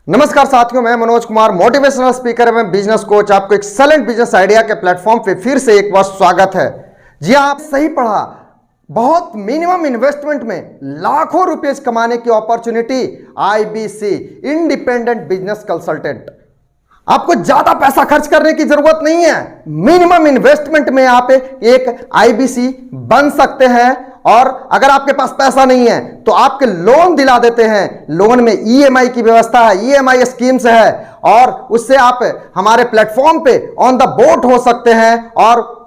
नमस्कार साथियों, मैं मनोज कुमार, मोटिवेशनल स्पीकर एवं बिजनेस कोच। आपको एक्सेलेंट बिजनेस आइडिया के प्लेटफॉर्म पे फिर से एक बार स्वागत है। जी हाँ, आप सही पढ़ा। बहुत मिनिमम इन्वेस्टमेंट में लाखों रुपए कमाने की opportunity IBC, independent business consultant. आपको ज्यादा पैसा खर्च करने की जरूरत नहीं है। मिनिमम इन्वेस्टमेंट में आप एक आईबीसी बन सकते हैं। और अगर आपके पास पैसा नहीं है तो आपके लोन दिला देते हैं। लोन में ईएमआई की व्यवस्था है, ईएमआई स्कीम्स है, और उससे आप हमारे प्लेटफॉर्म पे ऑन द बोट हो सकते हैं और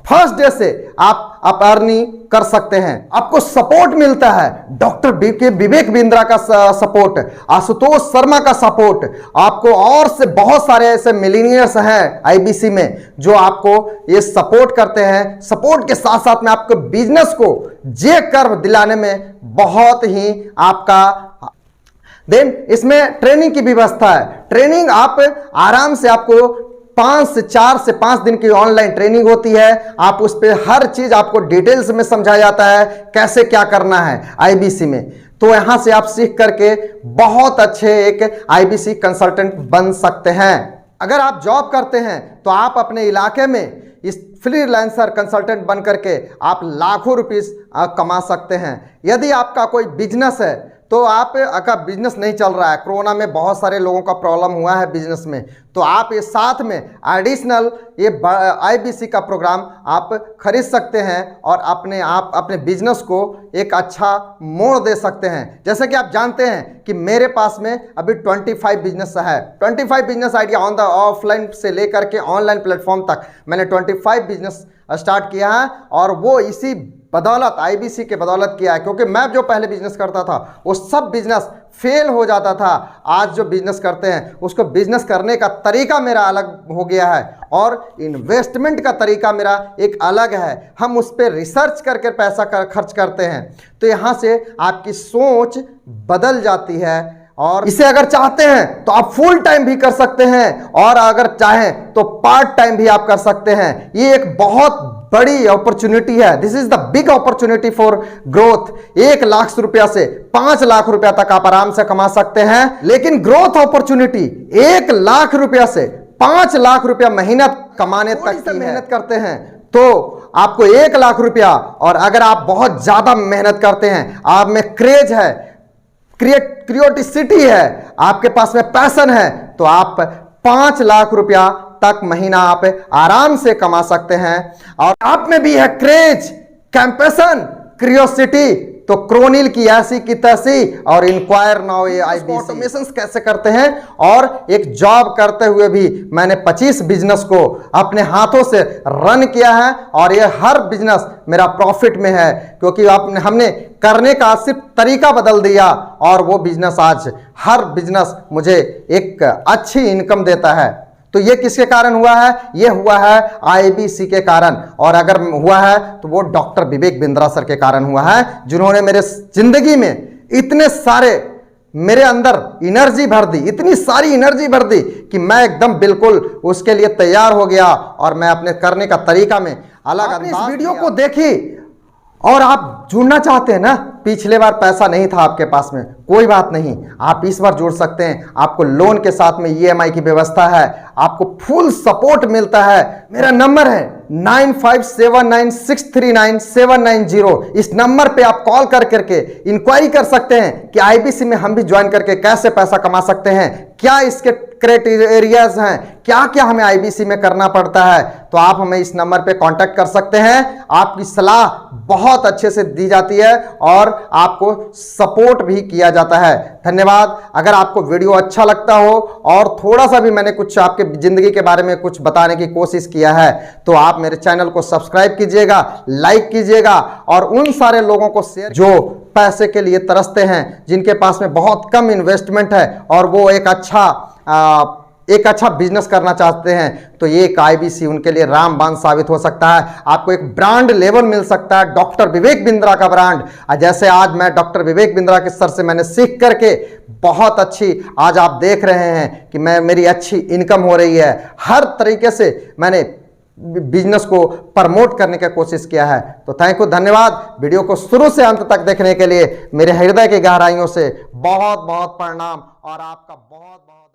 फर्स्ट डे से आप अर्निंग कर सकते हैं। आपको सपोर्ट मिलता है डॉक्टर विवेक बिंद्रा का सपोर्ट, आशुतोष शर्मा का सपोर्ट, आपको और से बहुत सारे ऐसे मिलीनियर्स हैं आईबीसी में जो आपको ये सपोर्ट करते हैं। सपोर्ट के साथ साथ में आपके बिजनेस को जे कर्व दिलाने में बहुत ही आपका देन इसमें ट्रेनिंग की व्यवस्था है। ट्रेनिंग आप आराम से आपको 4 से 5 दिन की ऑनलाइन ट्रेनिंग होती है। आप उस पर हर चीज आपको डिटेल्स में समझाया जाता है, कैसे क्या करना है आईबीसी में। तो यहां से आप सीख करके बहुत अच्छे एक आईबीसी कंसल्टेंट बन सकते हैं। अगर आप जॉब करते हैं तो आप अपने इलाके में इस फ्रीलांसर कंसल्टेंट बन करके आप लाखों रुपए कमा सकते हैं। यदि आपका कोई बिजनेस है तो आपका बिजनेस नहीं चल रहा है, कोरोना में बहुत सारे लोगों का प्रॉब्लम हुआ है बिजनेस में, तो आप ये साथ में एडिशनल ये आईबीसी का प्रोग्राम आप खरीद सकते हैं और अपने बिजनेस को एक अच्छा मोड़ दे सकते हैं। जैसे कि आप जानते हैं कि मेरे पास में अभी 25 बिजनेस है। 25 business idea on the offline से लेकर के ऑनलाइन प्लेटफॉर्म तक मैंने 25 बिजनेस स्टार्ट किया है, और वो इसी बदौलत आईबीसी के बदौलत किया है। क्योंकि मैं जो पहले बिजनेस करता था वो सब बिजनेस फेल हो जाता था। आज जो बिजनेस करते हैं उसको बिजनेस करने का तरीका मेरा अलग हो गया है और इन्वेस्टमेंट का तरीका मेरा एक अलग है। हम उस पर रिसर्च करके पैसा खर्च करते हैं। तो यहाँ से आपकी सोच बदल जाती है। और इसे अगर चाहते हैं तो आप फुल टाइम भी कर सकते हैं, और अगर चाहें तो पार्ट टाइम भी आप कर सकते हैं। ये एक बहुत बड़ी अपॉर्चुनिटी है। This is the big opportunity for growth. 1 lakh रुपया से 5 लाख रुपया तक आप आराम से कमा सकते हैं। लेकिन ग्रोथ अपॉर्चुनिटी 1 लाख रुपया से 5 लाख रुपया मेहनत कमाने तक की मेहनत करते हैं तो आपको 1 लाख रुपया, और अगर आप बहुत ज्यादा मेहनत करते हैं, आप में क्रेज है, क्रिएटिविटी है, आपके पास में पैशन है, तो आप 5 लाख रुपया तक महीना आप आराम से कमा सकते हैं। और आप में भी है क्रेज, कैंपेशन, क्रियोसिटी, तो क्रोनिल की ऐसी की तैसी और इंक्वायर नाउ ये ऑटोमेशन कैसे करते हैं। और एक जॉब करते हुए भी मैंने 25 बिजनेस को अपने हाथों से रन किया है, और ये हर बिजनेस मेरा प्रॉफिट में है, क्योंकि हमने करने का सिर्फ तरीका बदल दिया, और वो बिजनेस आज हर बिजनेस मुझे एक अच्छी इनकम देता है। तो ये किसके कारण हुआ है? ये हुआ है आईबीसी के कारण। और अगर हुआ है तो वो डॉक्टर विवेक बिंद्रा सर के कारण हुआ है, जिन्होंने मेरे जिंदगी में इतने सारे मेरे अंदर एनर्जी भर दी, इतनी सारी एनर्जी भर दी कि मैं एकदम बिल्कुल उसके लिए तैयार हो गया, और मैं अपने करने का तरीका में अलग। इस वीडियो को देखी और आप जुड़ना चाहते हैं ना, पिछले बार पैसा नहीं था आपके पास में, कोई बात नहीं, आप इस बार जुड़ सकते हैं। आपको लोन के साथ में ईएमआई की व्यवस्था है, आपको फुल सपोर्ट मिलता है। मेरा नंबर है 9579639790। इस नंबर पे आप कॉल करके इंक्वायरी कर सकते हैं कि आईबीसी में हम भी ज्वाइन करके कैसे पैसा कमा सकते हैं, क्या इसके क्राइटेरियाज हैं, क्या क्या हमें आईबीसी में करना पड़ता है। तो आप हमें इस नंबर पे कांटेक्ट कर सकते हैं। आपकी सलाह बहुत अच्छे से दी जाती है और आपको सपोर्ट भी किया जाता है। धन्यवाद। अगर आपको वीडियो अच्छा लगता हो और थोड़ा सा भी मैंने कुछ आपके जिंदगी के बारे में कुछ बताने की कोशिश किया है तो आप मेरे चैनल को सब्सक्राइब कीजिएगा, लाइक कीजिएगा, और उन सारे लोगों को शेयर जो पैसे के लिए तरसते हैं, जिनके पास में बहुत कम इन्वेस्टमेंट है और वो एक अच्छा बिजनेस करना चाहते हैं, तो ये एक आईबीसी उनके लिए रामबाण साबित हो सकता है। आपको एक ब्रांड लेवल मिल सकता है, डॉक्टर विवेक बिंद्रा का ब्रांड। जैसे आज मैं डॉक्टर विवेक बिंद्रा के सर से मैंने सीख करके बहुत अच्छी, आज आप देख रहे हैं कि मेरी अच्छी इनकम हो रही है। हर तरीके से मैंने बिजनेस को प्रमोट करने की कोशिश किया है। तो थैंक यू, धन्यवाद। वीडियो को शुरू से अंत तक देखने के लिए मेरे हृदय की गहराइयों से बहुत बहुत प्रणाम और आपका बहुत बहुत